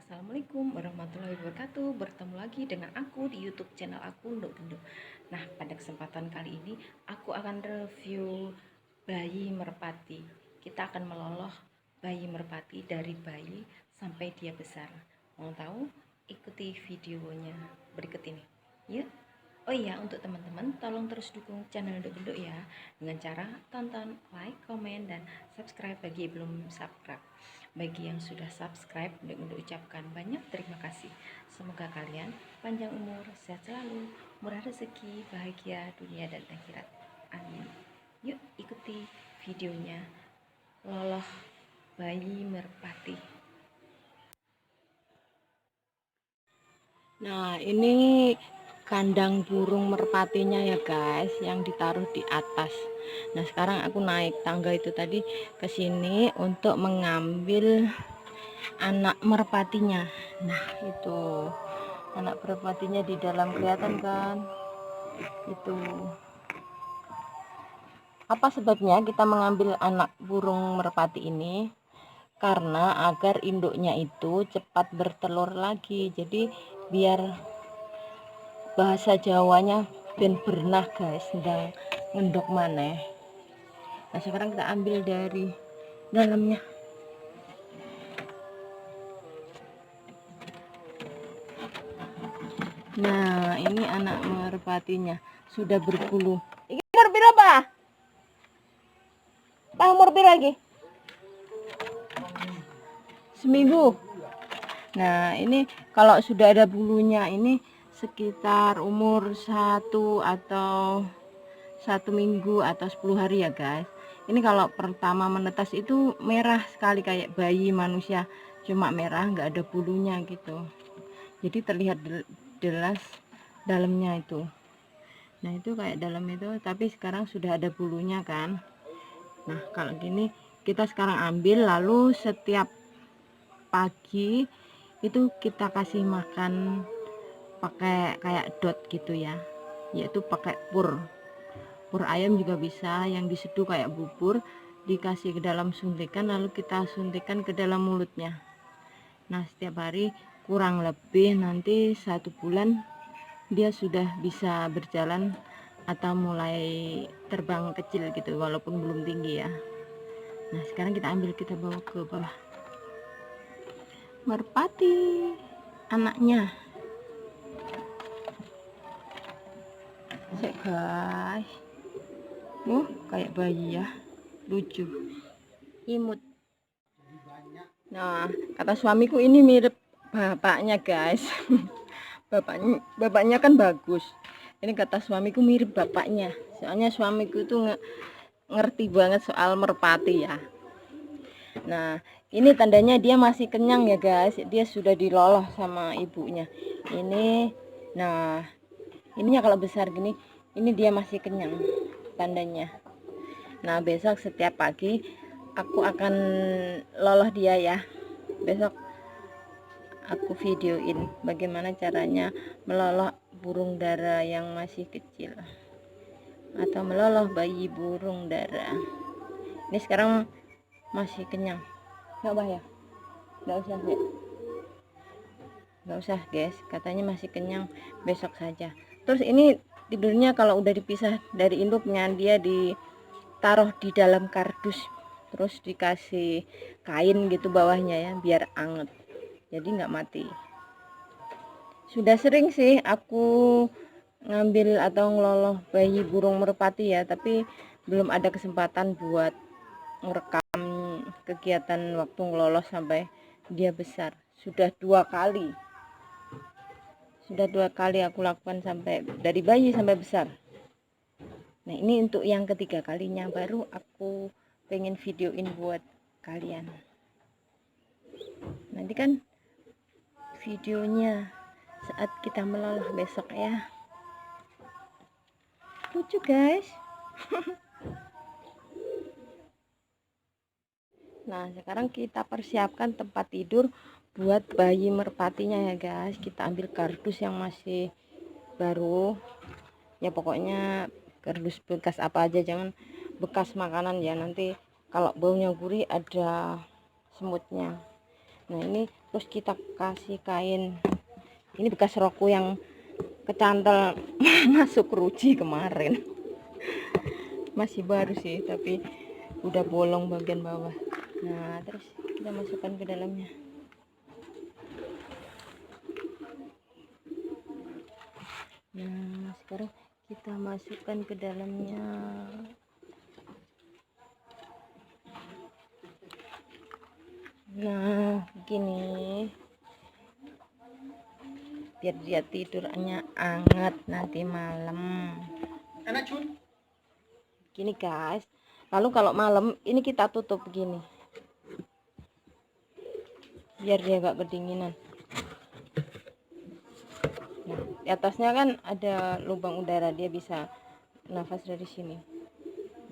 Assalamualaikum warahmatullahi wabarakatuh. Bertemu lagi dengan aku di YouTube channel aku, Nduk Genduk. Nah, pada kesempatan kali ini aku akan review bayi merpati. Kita akan meloloh bayi merpati dari bayi sampai dia besar. Mau tahu? Ikuti videonya berikut ini. Yuk. Oh iya, untuk teman-teman tolong terus dukung channel Nduk Genduk ya, dengan cara tonton, like, komen, dan subscribe bagi yang belum subscribe. Bagi yang sudah subscribe, Nduk Genduk ucapkan banyak terima kasih. Semoga kalian panjang umur, sehat selalu, murah rezeki, bahagia dunia dan akhirat. Amin. Yuk ikuti videonya loloh bayi merpati. Nah, ini kandang burung merpatinya ya guys, yang ditaruh di atas. Nah, sekarang aku naik tangga itu tadi ke sini untuk mengambil anak merpatinya. Nah, itu anak merpatinya di dalam, kelihatan kan? Itu apa sebabnya kita mengambil anak burung merpati ini? Karena agar induknya itu cepat bertelur lagi. Jadi biar bahasa Jawanya ben bernah guys, sedang ngendok maneh. Nah, sekarang kita ambil dari dalamnya. Nah, ini anak merpatinya sudah berbulu. Ini umur berapa? Pak, umur berapa lagi? Seminggu. Nah, ini kalau sudah ada bulunya ini sekitar umur 1 minggu atau 10 hari ya guys. Ini kalau pertama menetas itu merah sekali kayak bayi manusia, cuma merah, nggak ada bulunya gitu. Jadi terlihat jelas dalamnya itu. Nah, itu kayak dalam itu, tapi sekarang sudah ada bulunya kan. Nah, kalau gini kita sekarang ambil, lalu setiap pagi itu kita kasih makan pakai kayak dot gitu ya, yaitu pakai pur ayam juga bisa, yang diseduh kayak bubur, dikasih ke dalam suntikan, lalu kita suntikan ke dalam mulutnya. Nah, setiap hari kurang lebih nanti 1 bulan dia sudah bisa berjalan atau mulai terbang kecil gitu, walaupun belum tinggi ya. Nah, sekarang kita ambil, kita bawa ke bawah. Merpati anaknya. Cek guys. Kayak bayi ya. Lucu. Imut. Nah, kata suamiku ini mirip bapaknya guys. bapaknya kan bagus. Ini kata suamiku mirip bapaknya. Soalnya suamiku itu ngerti banget soal merpati ya. Nah, ini tandanya dia masih kenyang ya guys. Dia sudah diloloh sama ibunya. Ini, nah, ininya kalau besar gini, ini dia masih kenyang tandanya. Nah, besok setiap pagi aku akan loloh dia ya. Besok aku videoin bagaimana caranya meloloh burung dara yang masih kecil, atau meloloh bayi burung dara. Ini sekarang masih kenyang. Nggak bah ya? Nggak usah ya? Nggak usah guys, katanya masih kenyang, besok saja. Terus ini tidurnya kalau udah dipisah dari induknya, dia ditaruh di dalam kardus, terus dikasih kain gitu bawahnya ya, biar anget, jadi nggak mati. Sudah sering sih aku ngambil atau ngeloloh bayi burung merpati ya, tapi belum ada kesempatan buat merekam kegiatan waktu ngeloloh sampai dia besar. Sudah 2 kali aku lakukan, sampai dari bayi sampai besar. Nah, ini untuk yang ketiga kalinya, baru aku pengen videoin buat kalian. Nanti kan videonya saat kita meloloh besok ya. Lucu guys. Nah, sekarang kita persiapkan tempat tidur buat bayi merpatinya ya guys. Kita ambil kardus yang masih baru ya, pokoknya kardus bekas apa aja, jangan bekas makanan ya, nanti kalau baunya gurih ada semutnya. Nah ini terus kita kasih kain, ini bekas rokku yang kecantol masuk ruji kemarin. Masih baru sih tapi udah bolong bagian bawah. Nah terus kita masukkan ke dalamnya. Nah sekarang kita masukkan ke dalamnya. Nah gini, biar dia tidurnya hangat nanti malam. Enak Jun. Gini guys, lalu kalau malam ini kita tutup begini biar dia gak kedinginan. Nah di atasnya kan ada lubang udara, dia bisa nafas dari sini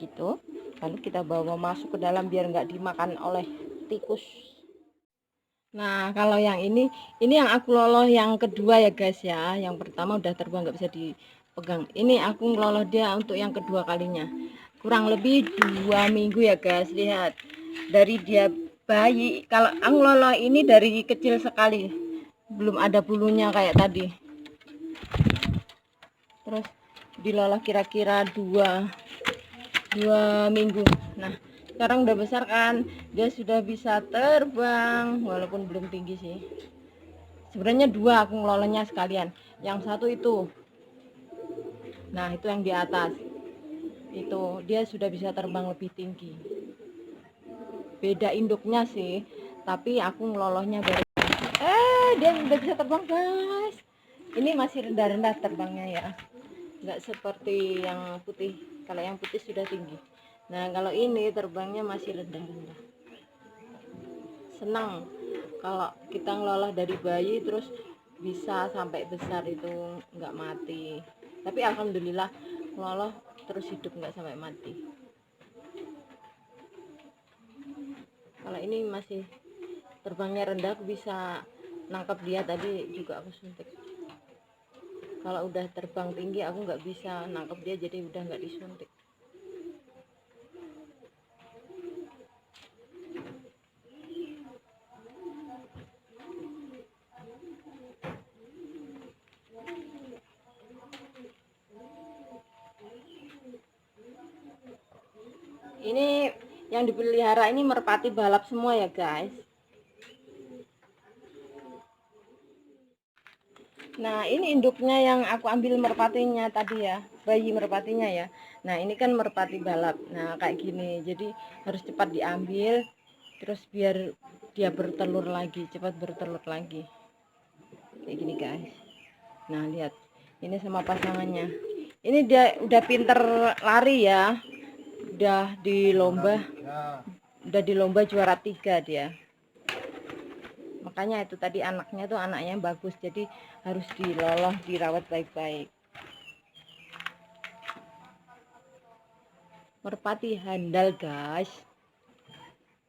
gitu. Lalu kita bawa masuk ke dalam biar nggak dimakan oleh tikus. Nah kalau yang ini yang aku loloh yang kedua ya guys ya. Yang pertama udah terbang nggak bisa dipegang, ini aku ngeloloh dia untuk yang kedua kalinya, kurang lebih 2 minggu ya guys. Lihat dari dia bayi, kalau aku ngeloloh ini dari kecil sekali, belum ada bulunya kayak tadi. Terus diloloh kira-kira 2 minggu. Nah sekarang udah besar kan, dia sudah bisa terbang walaupun belum tinggi sih. Sebenarnya 2 aku ngelolanya sekalian, yang satu itu, nah itu yang di atas itu dia sudah bisa terbang lebih tinggi. Beda induknya sih, tapi aku ngelolohnya baru dia sudah bisa terbang guys. Ini masih rendah-rendah terbangnya ya, nggak seperti yang putih. Kalau yang putih sudah tinggi. Nah kalau ini terbangnya masih rendah-rendah. Senang kalau kita ngelola dari bayi terus bisa sampai besar itu nggak mati. Tapi alhamdulillah ngelola terus hidup nggak sampai mati. Kalau ini masih terbangnya rendah, aku bisa nangkap dia, tadi juga aku suntik. Kalau udah terbang tinggi aku nggak bisa nangkap dia, jadi udah nggak disuntik. Ini yang dipelihara ini merpati balap semua ya guys. Nah ini induknya yang aku ambil merpatinya tadi ya, bayi merpatinya ya. Nah ini kan merpati balap, nah kayak gini, jadi harus cepat diambil terus biar dia bertelur lagi, cepat bertelur lagi kayak gini guys. Nah lihat ini sama pasangannya, ini dia udah pinter lari ya, udah di lomba juara 3 dia. Makanya itu tadi anaknya tuh anaknya bagus, jadi harus diloloh, dirawat baik-baik. Merpati handal guys,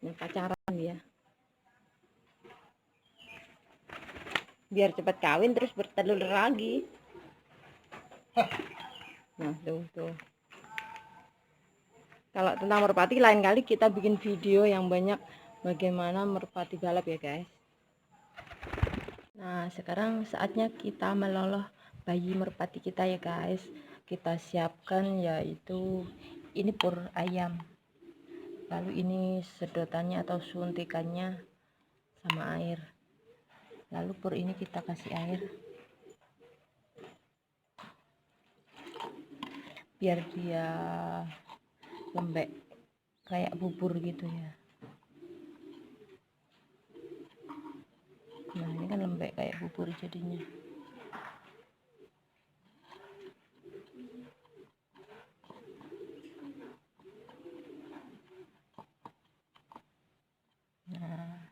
ini pacaran ya, biar cepat kawin terus bertelur lagi. Nah tuh kalau tentang merpati lain kali kita bikin video yang banyak bagaimana merpati balap ya guys. Nah sekarang saatnya kita meloloh bayi merpati kita ya guys. Kita siapkan yaitu ini pur ayam, lalu ini sedotannya atau suntikannya sama air, lalu pur ini kita kasih air biar dia lembek kayak bubur gitu ya. Nah ini kan lembek kayak bubur jadinya. Nah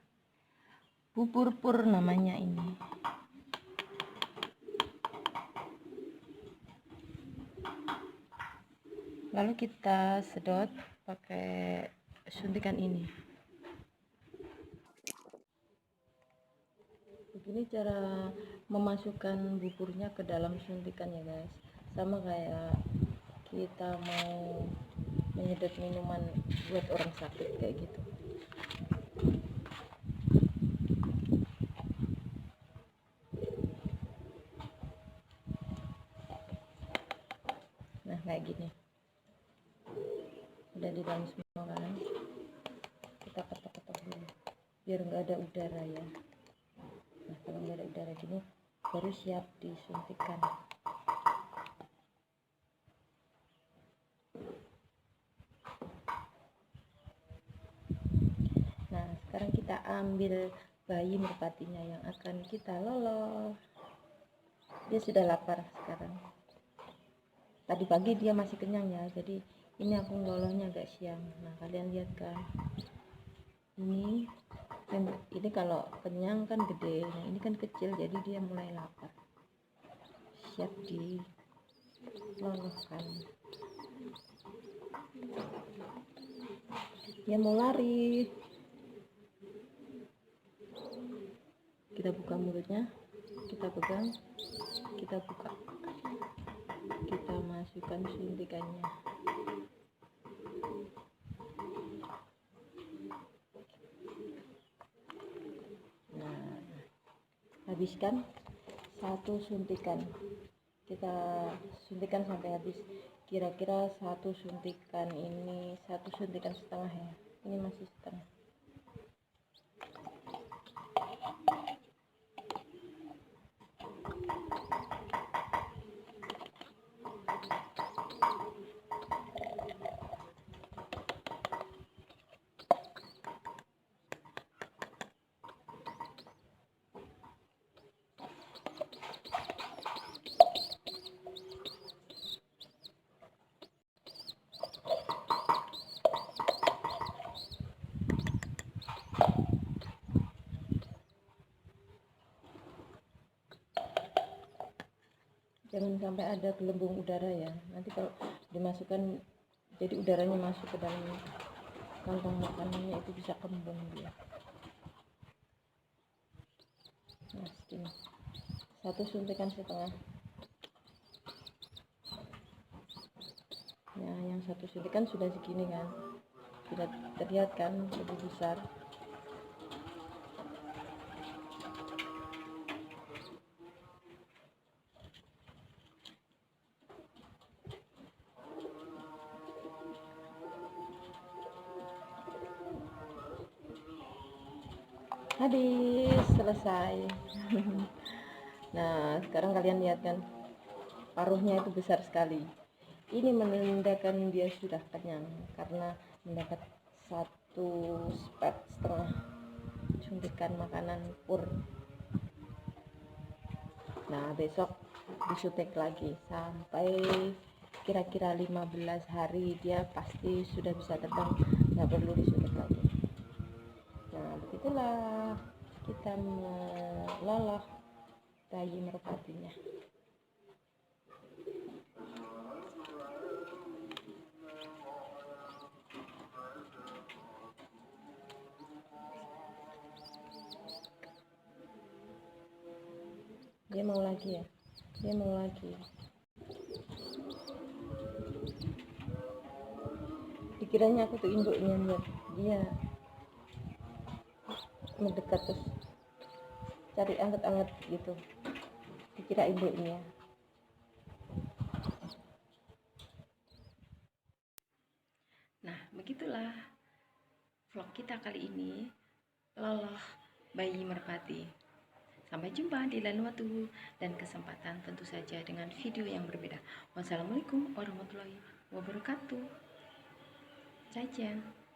bubur pur namanya ini. Lalu kita sedot pakai suntikan ini. Begini cara memasukkan buburnya ke dalam suntikan ya guys, sama kayak kita mau menyedot minuman buat orang sakit kayak gitu. kan kita ketok-ketok dulu biar nggak ada udara ya. Nah kalau nggak ada udara gini baru siap disuntikan. Nah sekarang kita ambil bayi merpatinya yang akan kita loloh. Dia sudah lapar sekarang. Tadi pagi dia masih kenyang ya, jadi ini aku lolohnya agak siang. Nah kalian lihat kan, ini kalau kenyang kan gede, nah ini kan kecil, jadi dia mulai lapar, siap dilolohkan. Dia mau lari, kita buka mulutnya, kita pegang, kita buka, kita masukkan suntikannya. Nah habiskan satu suntikan, kita suntikan sampai habis. Kira-kira satu suntikan ini 1,5 suntikan ya, ini masih setengah. Jangan sampai ada gelembung udara ya, nanti kalau dimasukkan jadi udaranya masuk ke dalam kantong makanannya itu bisa kembung dia. Nah segini, 1,5 suntikan. Nah yang 1 suntikan sudah segini kan, sudah terlihat kan lebih besar. Habis selesai. Nah sekarang kalian lihat kan, paruhnya itu besar sekali. Ini menandakan dia sudah kenyang karena mendapat 1,5 suntikan makanan pur. Nah besok disuntik lagi sampai kira-kira 15 hari dia pasti sudah bisa terbang, nggak perlu disuntik lagi. Nah begitulah kita meloloh bayi merpatinya. Dia mau lagi ya, dia mau lagi. Dikiranya aku tuh induknya, lihat dia mendekat terus cari anget-anget gitu, dikira induknya. Nah begitulah vlog kita kali ini, loloh bayi merpati. Sampai jumpa di lain waktu dan kesempatan, tentu saja dengan video yang berbeda. Wassalamualaikum warahmatullahi wabarakatuh. 再见。